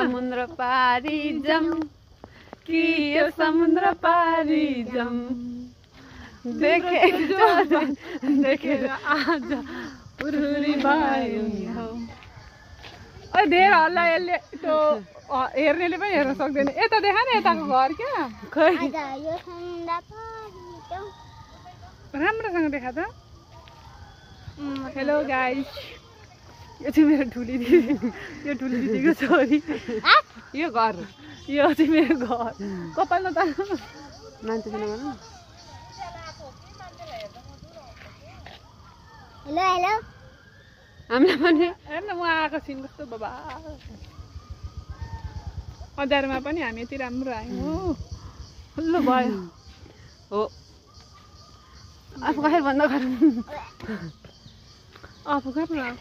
समुद्र पारी जाम कि यो समुद्र पारी जाम देखेर आज उरुरी भयो धेर हल्ला यसले त्यो हेर्नेले पनि हेर्न सक्दैन यता देखा न यताको घर क्या खै राम्रोसँग देखा त हेलो गाइस यो चाहिँ मेरो ठुली दिदी यो ठुली दिदीको छोरी यो घर यो चाहिँ मेरो घर कपालमा त मान्छे छैन भन हेलो हेलो हामीलाई पनि हेर्न म आएको छिन् कस्तो बाबा अजारमा पनि हामी यति राम्रो आयौँ ल भयो हो आफू खाएर भन्दा आफू खाएर